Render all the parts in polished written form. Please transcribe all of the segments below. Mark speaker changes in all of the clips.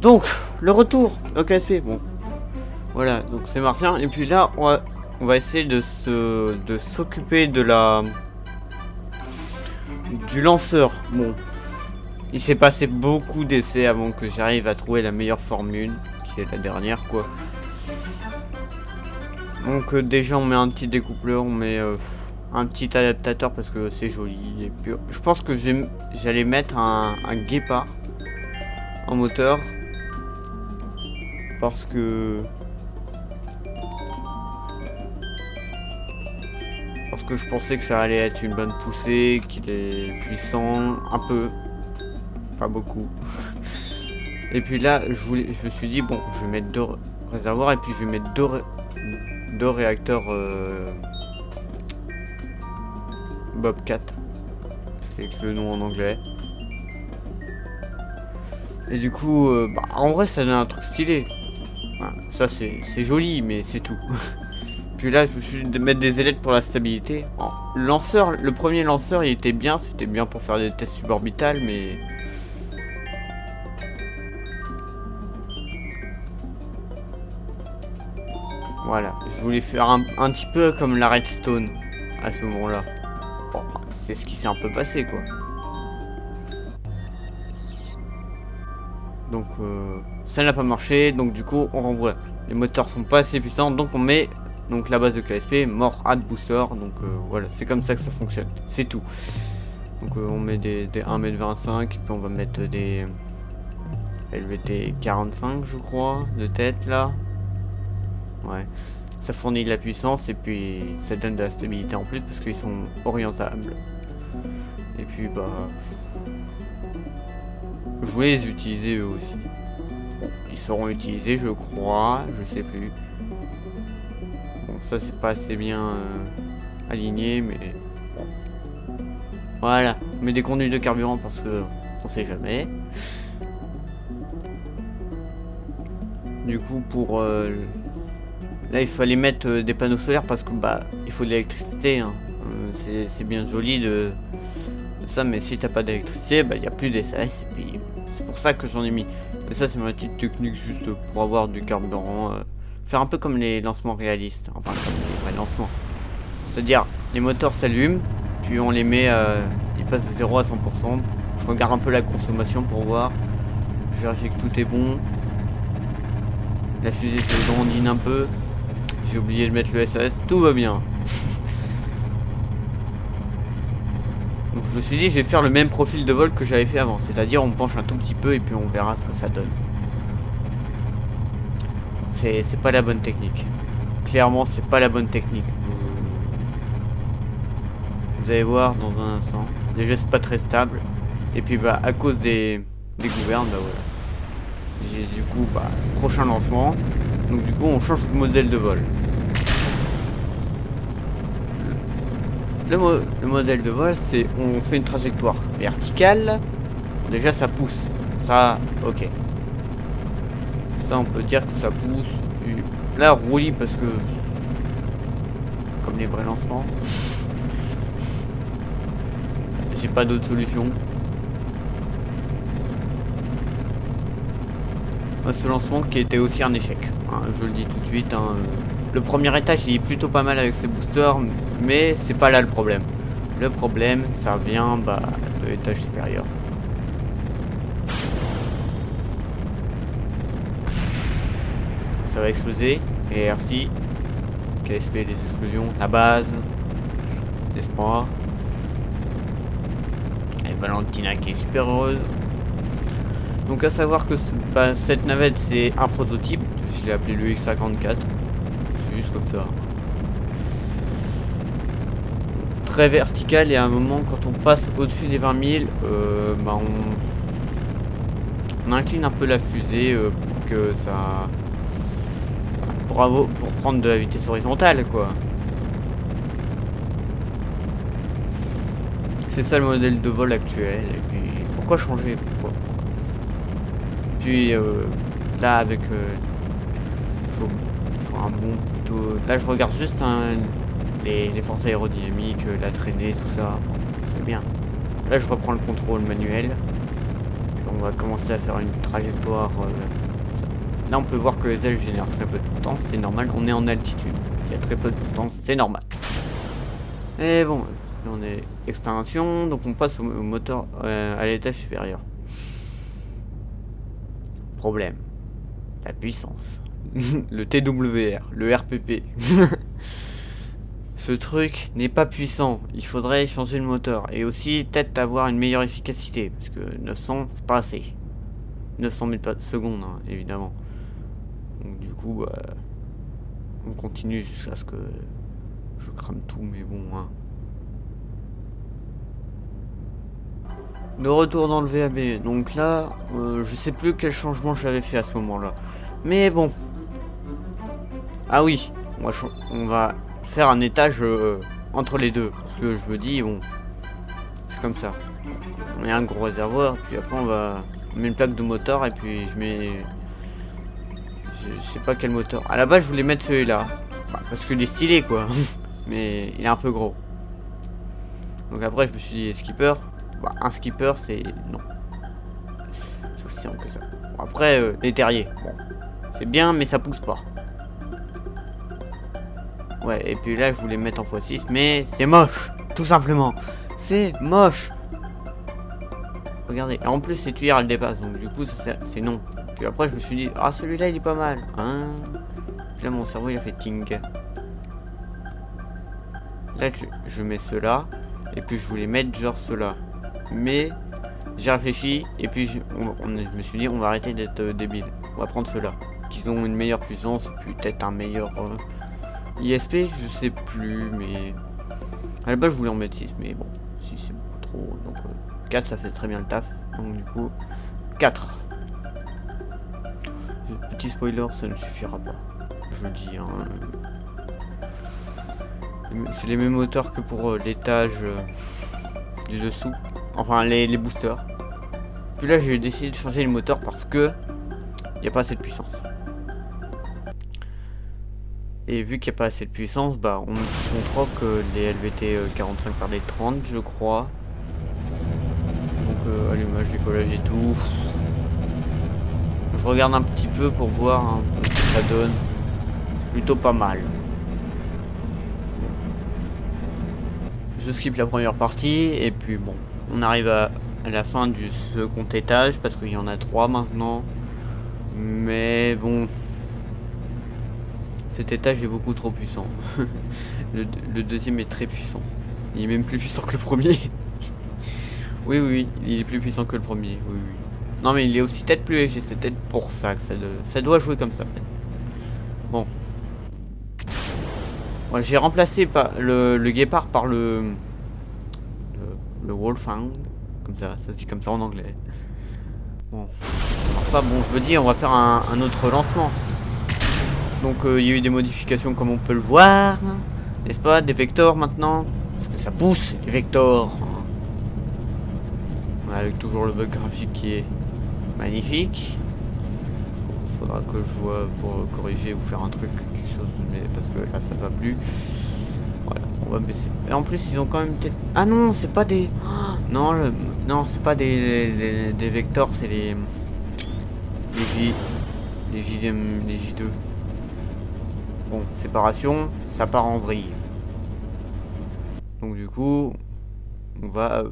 Speaker 1: Donc, le retour au KSP. Bon, voilà, donc c'est Martien. Et puis là, on va essayer de s'occuper de du lanceur. Bon, il s'est passé beaucoup d'essais avant que j'arrive à trouver la meilleure formule, qui est la dernière, quoi. Donc déjà, on met un petit découpleur, on met un petit adaptateur parce que c'est joli. Et puis, je pense que j'allais mettre un guépard en moteur. Parce que je pensais que ça allait être une bonne poussée, qu'il est puissant, un peu, pas beaucoup. Et puis là, je me suis dit bon, je vais mettre deux réservoirs et puis je vais mettre deux réacteurs Bobcat, c'est le nom en anglais. Et du coup, en vrai, ça donne un truc stylé. Enfin, ça, c'est joli, mais c'est tout. Puis là, je me suis dit de mettre des ailettes pour la stabilité. Le premier lanceur, il était bien. C'était bien pour faire des tests suborbitales, mais... Voilà, je voulais faire un petit peu comme la Redstone à ce moment-là. Bon, c'est ce qui s'est un peu passé, quoi. Donc, ça n'a pas marché. Donc, du coup, on renvoie. Les moteurs sont pas assez puissants, donc on met... Donc la base de KSP, More Add Booster, donc voilà, c'est comme ça que ça fonctionne, c'est tout. Donc on met des 1m25, puis on va mettre des LVT 45 je crois, de tête là. Ouais, ça fournit de la puissance et puis ça donne de la stabilité en plus parce qu'ils sont orientables. Et puis bah... Je voulais les utiliser eux aussi. Bon, ils seront utilisés je crois, je sais plus. Bon, ça c'est pas assez bien aligné, mais bon. Voilà, on met des conduits de carburant parce que on sait jamais. Du coup, pour là, il fallait mettre des panneaux solaires parce que bah il faut de l'électricité. Hein. C'est bien joli de ça, mais si t'as pas d'électricité, bah il y a plus d'essence. Et puis c'est pour ça que j'en ai mis. Mais ça, c'est ma petite technique juste pour avoir du carburant. Faire un peu comme les lancements réalistes, enfin comme les vrais lancements. C'est-à-dire, les moteurs s'allument, puis on les met, ils passent de 0 à 100%. Je regarde un peu la consommation pour voir. Je vérifie que tout est bon. La fusée se grandine un peu. J'ai oublié de mettre le SAS, tout va bien. Donc je me suis dit, je vais faire le même profil de vol que j'avais fait avant. C'est-à-dire, on penche un tout petit peu et puis on verra ce que ça donne. C'est pas la bonne technique. Clairement, c'est pas la bonne technique. Vous allez voir dans un instant. Déjà, c'est pas très stable. Et puis, bah, à cause des gouvernes, bah voilà. J'ai du coup, bah, prochain lancement. Donc, du coup, on change de modèle de vol. Le modèle de vol, c'est on fait une trajectoire verticale. Déjà, ça pousse. Ça, ok. Ça, on peut dire que ça pousse. Puis, là, roulis parce que comme les vrais lancements. J'ai pas d'autre solution. Ce lancement qui était aussi un échec. Hein, je le dis tout de suite. Hein, le premier étage il est plutôt pas mal avec ses boosters, mais c'est pas là le problème. Le problème, ça vient bah, de l'étage supérieur. Ça va exploser. Et RC. KSP des explosions. La base. L'espoir. Et Valentina qui est super heureuse. Donc à savoir que bah, cette navette c'est un prototype. Je l'ai appelé le X54. C'est juste comme ça. Très vertical et à un moment quand on passe au-dessus des 20 000 bah, on incline un peu la fusée pour que ça pour prendre de la vitesse horizontale quoi. C'est ça le modèle de vol actuel. Et puis pourquoi changer, pourquoi puis là avec faut un bon taux. Là je regarde juste les forces aérodynamiques, la traînée, tout ça, bon, c'est bien. Là je reprends le contrôle manuel. va commencer à faire une trajectoire. Là on peut voir que les ailes génèrent très peu de potence, c'est normal, on est en altitude, il y a très peu de potence, c'est normal. Et bon, là on est extinction, donc on passe au moteur à l'étage supérieur. Problème, la puissance. Le TWR, le RPP. Ce truc n'est pas puissant, il faudrait changer le moteur. Et aussi peut-être avoir une meilleure efficacité, parce que 900 c'est pas assez. 900 000 secondes, hein, évidemment. Donc du coup, on continue jusqu'à ce que je crame tout, mais bon, hein. De retour dans le VAB, donc là, je sais plus quel changement j'avais fait à ce moment-là. Mais bon. Ah oui, on va faire un étage entre les deux. Parce que je me dis, bon, c'est comme ça. On met un gros réservoir, puis après on met une plaque de moteur, et puis je mets... Je sais pas quel moteur. À la base, je voulais mettre celui-là. Bah, parce qu'il est stylé, quoi. Mais il est un peu gros. Donc après, je me suis dit, skipper. Bah, un skipper, c'est... Non. C'est aussi simple que ça. Bon, après, les terriers. Bon. C'est bien, mais ça pousse pas. Ouais, et puis là, je voulais mettre en x6, mais c'est moche. Tout simplement. C'est moche. Regardez. Et en plus, ces tuyères, elles dépassent. Donc du coup, c'est non. Puis après, je me suis dit, ah, celui-là, il est pas mal. Hein. Puis là, mon cerveau, il a fait ting. Là, je mets ceux-là. Et puis, je voulais mettre genre ceux-là. Mais j'ai réfléchi. Et puis, je me suis dit, on va arrêter d'être débile. On va prendre ceux-là. Qui ont une meilleure puissance. Peut-être un meilleur ISP. Je sais plus. Mais à la base, je voulais en mettre 6. Mais bon, 6 c'est beaucoup trop. Donc 4, ça fait très bien le taf. Donc du coup, 4. Petit spoiler, ça ne suffira pas. Je le dis, hein. C'est les mêmes moteurs que pour l'étage du dessous. Enfin, les boosters. Puis là, j'ai décidé de changer le moteur parce que il n'y a pas assez de puissance. Et vu qu'il n'y a pas assez de puissance, bah on troque les LVT 45 par les 30, je crois. Donc allumage, décollage et tout. Je regarde un petit peu pour voir un peu ce que ça donne. C'est plutôt pas mal. Je skip la première partie et puis bon, on arrive à la fin du second étage parce qu'il y en a 3 maintenant. Mais bon, cet étage est beaucoup trop puissant. le deuxième est très puissant. Il est même plus puissant que le premier. Oui, il est plus puissant que le premier. Oui. Non mais il est aussi peut-être plus léger, c'est peut-être pour ça que ça doit jouer comme ça. Bon. Ouais, j'ai remplacé le guépard par le Wolfhound. Comme ça se dit comme ça en anglais. Bon. Enfin bon, je veux dire, on va faire un autre lancement. Donc il y a eu des modifications comme on peut le voir. N'est-ce pas? Des vectors maintenant. Parce que ça pousse, les vectors. Avec toujours le bug graphique qui est magnifique. Faudra que je vois pour corriger ou faire un truc, quelque chose, mais parce que là ça va plus. Voilà, on va baisser. Et en plus ils ont quand même ah non, c'est pas des... Non, non, c'est pas des vectors, c'est les J2. Bon, séparation, ça part en vrille. Donc du coup, on va...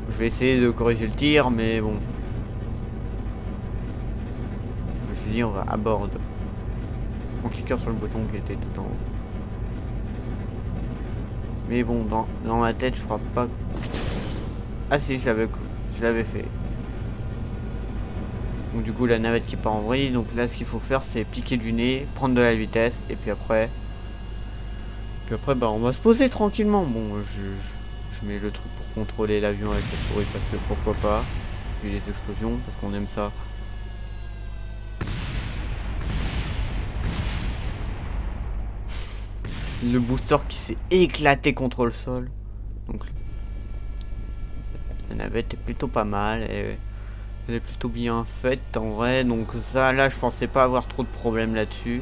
Speaker 1: Je vais essayer de corriger le tir, mais bon. Je me suis dit, on va à bord. En cliquant sur le bouton qui était tout en haut. Mais bon, dans ma tête, je crois pas... Ah si, je l'avais fait. Donc du coup, la navette qui part en vrille. Donc là, ce qu'il faut faire, c'est piquer du nez, prendre de la vitesse, et puis après... bah, on va se poser tranquillement. Bon, je mets le truc pour contrôler l'avion avec la souris, parce que pourquoi pas. Puis les explosions, parce qu'on aime ça. Le booster qui s'est éclaté contre le sol. Donc la navette est plutôt pas mal et elle est plutôt bien faite en vrai. Donc ça là je pensais pas avoir trop de problèmes là-dessus.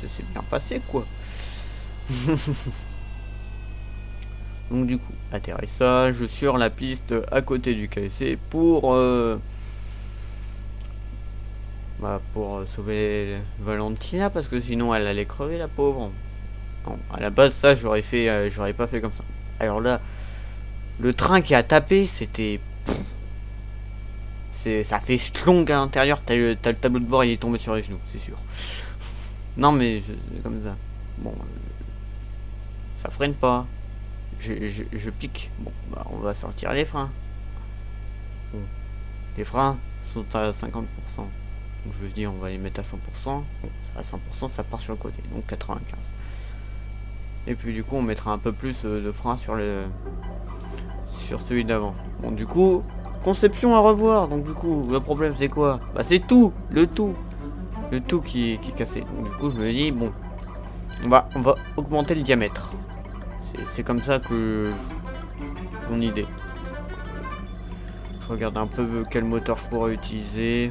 Speaker 1: Ça s'est bien passé quoi. Donc du coup, atterrissage sur la piste à côté du KFC pour sauver Valentina, parce que sinon elle allait crever, la pauvre. Bon, à la base ça j'aurais pas fait comme ça. Alors là, le train qui a tapé, ça fait schlong à l'intérieur. T'as le tableau de bord, il est tombé sur les genoux, c'est sûr. Non mais comme ça. Bon, ça freine pas. Je pique. Bon, bah on va sortir les freins. Bon, les freins sont à 50%. Donc je veux dire, on va les mettre à 100%. Bon, à 100%, ça part sur le côté, donc 95. Et puis du coup, on mettra un peu plus de freins sur celui d'avant. Bon, du coup, conception à revoir. Donc du coup, le problème c'est quoi? Bah c'est le tout qui est cassé. Donc du coup, je me dis bon, on va augmenter le diamètre. C'est comme ça que mon idée. Je regarde un peu quel moteur je pourrais utiliser.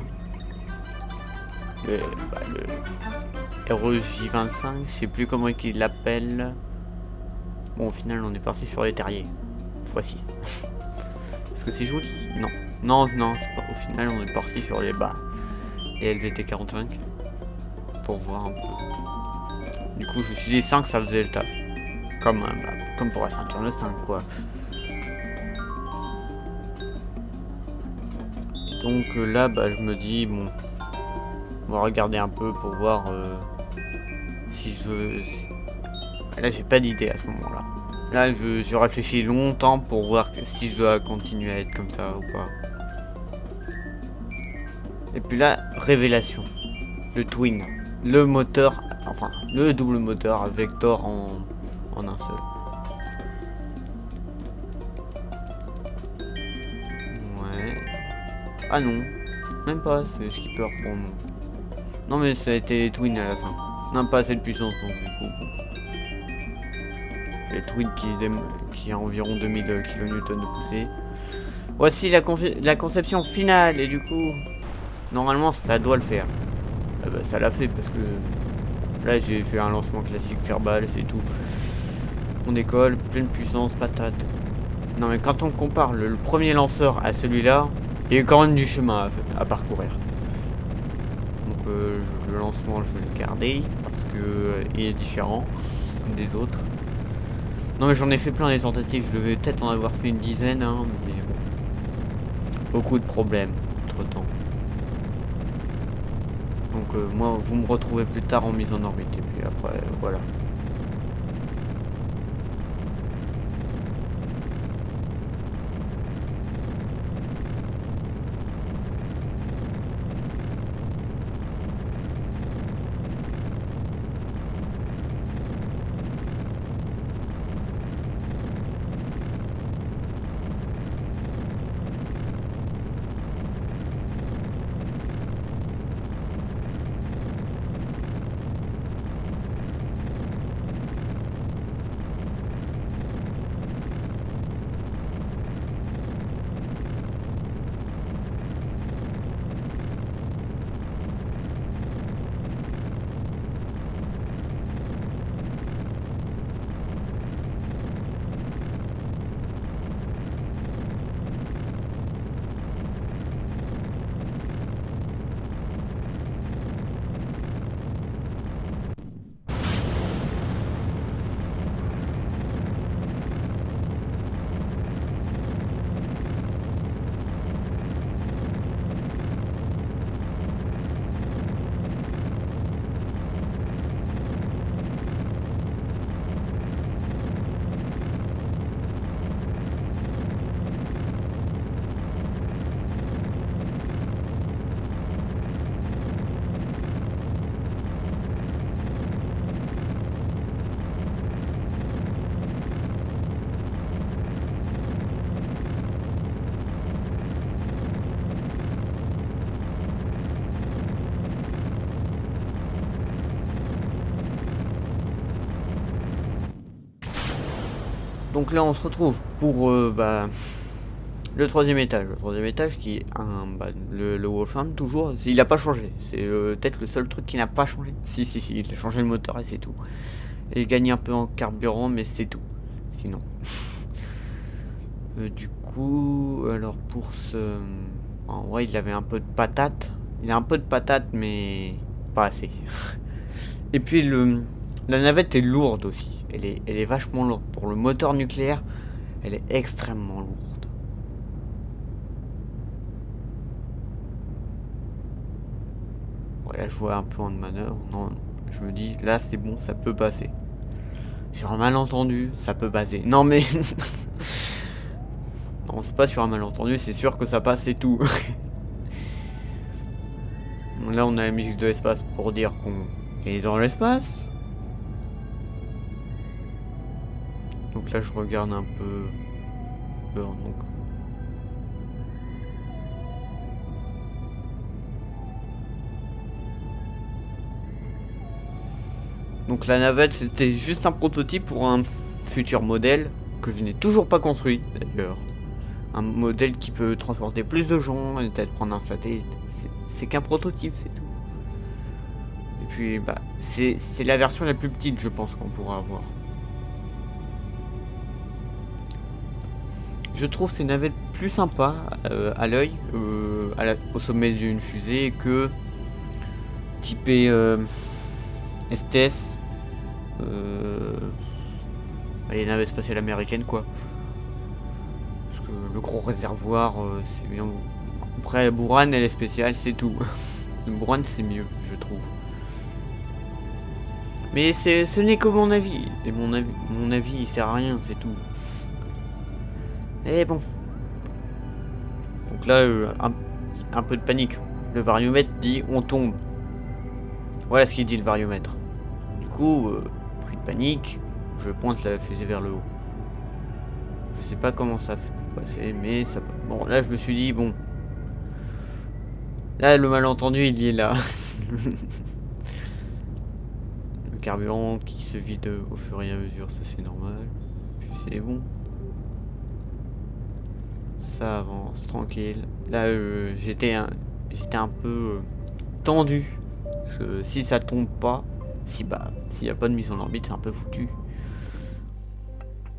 Speaker 1: Le REJ25, je sais plus comment il l'appelle. Bon, au final, on est parti sur les terriers. x6. Est-ce que c'est joli? Non. Non, c'est pas. Au final, on est parti sur les LVT45. Pour voir un peu. Du coup, je me suis dit 5, ça faisait le taf. Comme pour la ceinture de 5, quoi. Donc là, je me dis, bon, on va regarder un peu pour voir si je veux. Là, j'ai pas d'idée à ce moment-là. Là, je réfléchis longtemps pour voir si je dois continuer à être comme ça ou pas. Et puis là, révélation. Le twin. Le moteur, enfin, le double moteur à Vector en un seul. Ouais. Ah non. Même pas, c'est skipper pour nous. Non mais ça a été twin à la fin. Non, pas assez de puissance donc du coup. Les twin qui a environ 2000 kN de poussée. Voici la conception finale et du coup, normalement ça doit le faire. Ah bah, ça l'a fait parce que là j'ai fait un lancement classique Kerbal, c'est tout. On décolle, pleine puissance, patate. Non mais quand on compare le premier lanceur à celui-là, il y a quand même du chemin à parcourir. Donc le lancement je vais le garder parce que il est différent des autres. Non mais j'en ai fait plein des tentatives, je devais peut-être en avoir fait une dizaine, hein, mais bon. Beaucoup de problèmes entre temps. Donc moi vous me retrouvez plus tard en mise en orbite et puis après voilà. Donc là on se retrouve pour le troisième étage. Le troisième étage qui est le Wolfram toujours. Il n'a pas changé. C'est peut-être le seul truc qui n'a pas changé. Si, il a changé le moteur et c'est tout. Et il gagne un peu en carburant mais c'est tout. Sinon. Du coup, alors pour ce... En vrai, il avait un peu de patate. Il a un peu de patate, mais pas assez. Et puis la navette est lourde aussi. Elle est vachement lourde. Pour le moteur nucléaire, elle est extrêmement lourde. Voilà, je vois un peu en manœuvre. Non, je me dis, là c'est bon, ça peut passer. Sur un malentendu, ça peut passer. Non mais... non, c'est pas sur un malentendu, c'est sûr que ça passe et tout. Là, on a la musique de l'espace pour dire qu'on est dans l'espace. Donc là, je regarde un peu. Donc la navette, c'était juste un prototype pour un futur modèle que je n'ai toujours pas construit d'ailleurs. Un modèle qui peut transporter plus de gens, peut-être prendre un satellite. C'est qu'un prototype, c'est tout. Et puis, bah, c'est la version la plus petite, je pense, qu'on pourra avoir. Je trouve ces navettes plus sympas à l'œil, au sommet d'une fusée que typé STS, les navettes spatiales américaines quoi. Parce que le gros réservoir, c'est bien. Après, Buran elle est spéciale, c'est tout. Buran c'est mieux, je trouve. Mais ce n'est que mon avis, et mon avis il sert à rien, c'est tout. Et bon. Donc là, un peu de panique. Le variomètre dit on tombe. Voilà ce qu'il dit le variomètre. Du coup, pris de panique, je pointe la fusée vers le haut. Je sais pas comment ça fait passer, mais ça... Bon, là je me suis dit, bon... Là, le malentendu, il y est là. Le carburant qui se vide au fur et à mesure, ça c'est normal. Puis c'est bon. Ça avance, tranquille. Là, j'étais un peu tendu. Parce que si ça tombe pas, s'il n'y a pas de mise en orbite, c'est un peu foutu.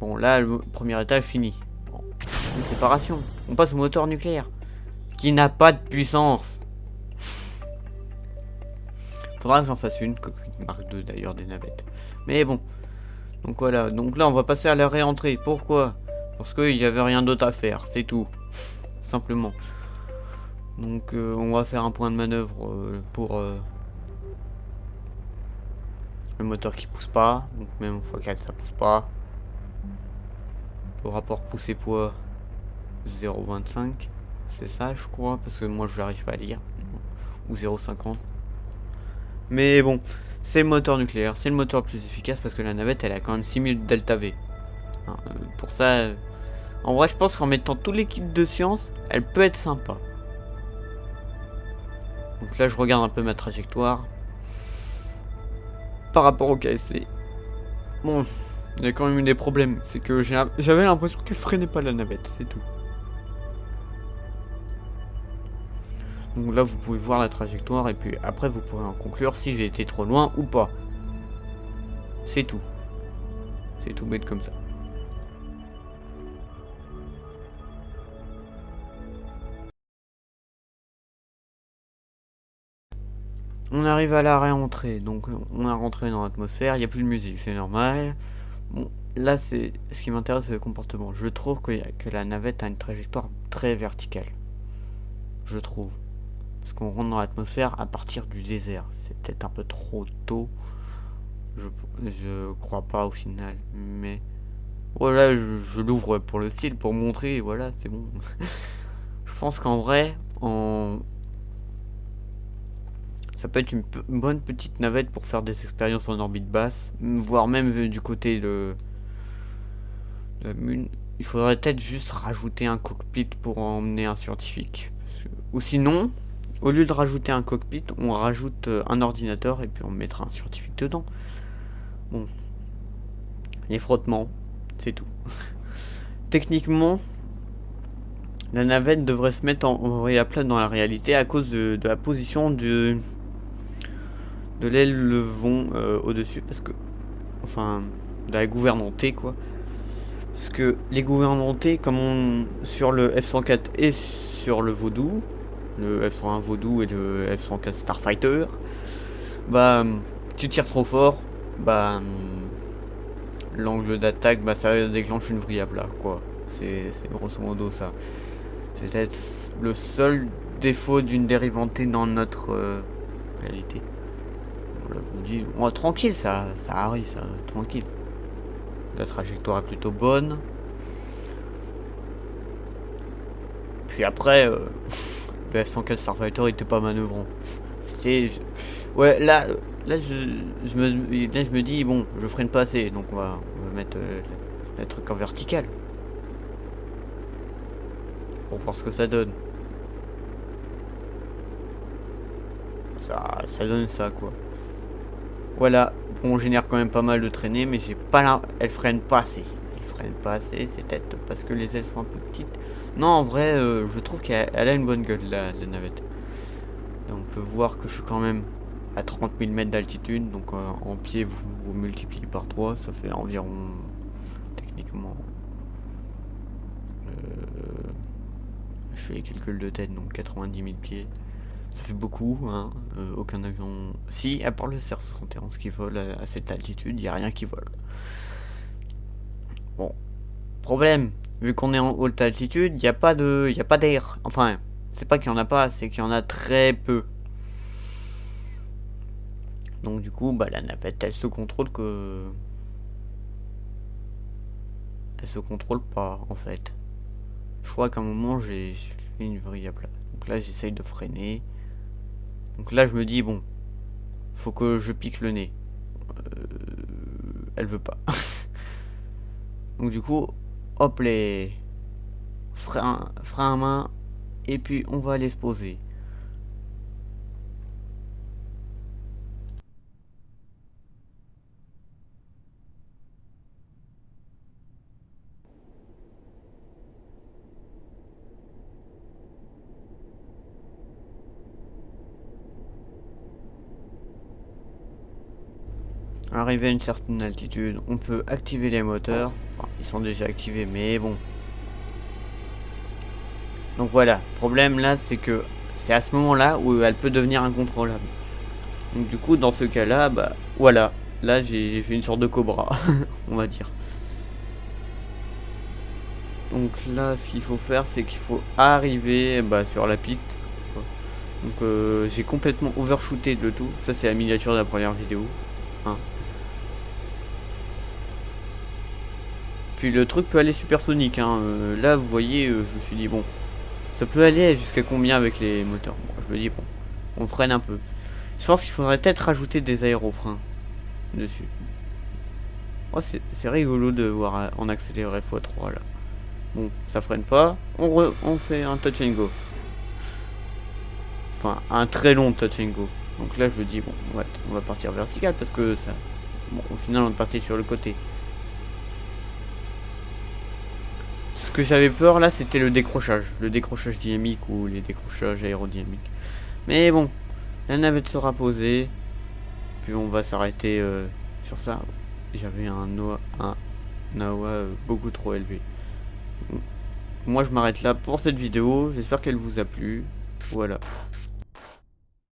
Speaker 1: Bon, là, le premier étage fini. Bon, une séparation. On passe au moteur nucléaire. Qui n'a pas de puissance. Faudra que j'en fasse une Mark II d'ailleurs, des navettes. Mais bon. Donc voilà. Donc là, on va passer à la réentrée. Pourquoi? Parce qu'il n'y avait rien d'autre à faire. C'est tout. Simplement. Donc on va faire un point de manœuvre pour le moteur qui pousse pas. Donc même x4 ça pousse pas. Le rapport poussée-poids 0,25. C'est ça je crois. Parce que moi je n'arrive pas à lire. Ou 0,50. Mais bon. C'est le moteur nucléaire. C'est le moteur le plus efficace. Parce que la navette elle a quand même 6000 delta V. Hein, pour ça... en vrai je pense qu'en mettant tous les kits de science, elle peut être sympa. Donc là je regarde un peu ma trajectoire par rapport au KSC. Bon, il y a quand même eu des problèmes. C'est que j'avais l'impression qu'elle freinait pas la navette, c'est tout. Donc là vous pouvez voir la trajectoire et puis après vous pourrez en conclure si j'ai été trop loin ou pas. C'est tout. C'est tout bête comme ça. On arrive à la réentrée, donc on a rentré dans l'atmosphère, il n'y a plus de musique, c'est normal. Bon, là c'est ce qui m'intéresse, c'est le comportement. Je trouve que la navette a une trajectoire très verticale. Je trouve. Parce qu'on rentre dans l'atmosphère à partir du désert. C'est peut-être un peu trop tôt. Je crois pas au final, mais... voilà, je l'ouvre pour le style, pour montrer, voilà, c'est bon. Je pense qu'en vrai, ça peut être une bonne petite navette pour faire des expériences en orbite basse, voire même du côté de la Lune. Il faudrait peut-être juste rajouter un cockpit pour emmener un scientifique. Ou sinon, au lieu de rajouter un cockpit, on rajoute un ordinateur et puis on mettra un scientifique dedans. Bon. Les frottements, c'est tout. Techniquement, la navette devrait se mettre en vrai à plat dans la réalité à cause de la position de l'aileron au-dessus. Parce que, enfin, de la gouvernante quoi. Parce que les gouvernementés, comme sur le F-104 et sur le Vaudou, le F-101 Vaudou et le F-104 Starfighter, bah tu tires trop fort, bah l'angle d'attaque, bah ça déclenche une vrille à plat, quoi. C'est grosso modo ça. C'est peut-être le seul défaut d'une dérivantée dans notre réalité. Voilà, on dit, oh, tranquille, ça arrive, ça, tranquille. La trajectoire est plutôt bonne. Puis après, le F-104 Starfighter était pas manœuvrant. C'était... Ouais, là je me dis, bon, je freine pas assez, donc on va mettre le truc en vertical. Pour voir ce que ça donne. Ça donne ça, quoi. Voilà, bon, on génère quand même pas mal de traînées, mais j'ai pas là, elle freine pas assez. Elle freine pas assez, c'est peut-être parce que les ailes sont un peu petites. Non, en vrai, je trouve qu'elle a une bonne gueule, la navette. Et on peut voir que je suis quand même à 30 000 mètres d'altitude, donc en pied, vous multipliez par 3, ça fait environ, techniquement, je fais les calculs de tête, donc 90 000 pieds. Ça fait beaucoup, hein. Aucun avion... Si, à part le CR-71 qui vole à cette altitude, il n'y a rien qui vole. Bon, problème, vu qu'on est en haute altitude, il n'y a pas d'air. Enfin, c'est pas qu'il n'y en a pas, c'est qu'il y en a très peu. Donc du coup, bah la navette, elle se contrôle Elle se contrôle pas, en fait. Je crois qu'à un moment, j'ai fait une vrille à plat. Donc là, j'essaye de freiner. Donc là, je me dis, bon, faut que je pique le nez. Elle veut pas. Donc du coup, hop les freins à main, et puis on va aller se poser. Arrivé à une certaine altitude, on peut activer les moteurs. Enfin, ils sont déjà activés, mais bon. Donc voilà, problème là, c'est que c'est à ce moment-là où elle peut devenir incontrôlable. Donc du coup, dans ce cas-là, bah voilà. Là, j'ai fait une sorte de cobra, on va dire. Donc là, ce qu'il faut faire, c'est qu'il faut arriver sur la piste. Donc j'ai complètement overshooté le tout. Ça, c'est la miniature de la première vidéo. Hein. Puis le truc peut aller supersonique. Hein. Là, vous voyez, je me suis dit, bon, ça peut aller jusqu'à combien avec les moteurs. Bon, je me dis, bon, on freine un peu. Je pense qu'il faudrait peut-être rajouter des aérofreins dessus. Oh, c'est rigolo de voir en accéléré x3 là. Bon, ça freine pas. On fait un touch and go. Enfin, un très long touch and go. Donc là, je me dis, bon, ouais, on va partir vertical parce que ça... Bon, au final, on est parti sur le côté. Ce que j'avais peur là, c'était le décrochage. Le décrochage dynamique ou les décrochages aérodynamiques. Mais bon, la navette sera posée. Puis on va s'arrêter sur ça. J'avais un AOA beaucoup trop élevé. Moi je m'arrête là pour cette vidéo. J'espère qu'elle vous a plu. Voilà.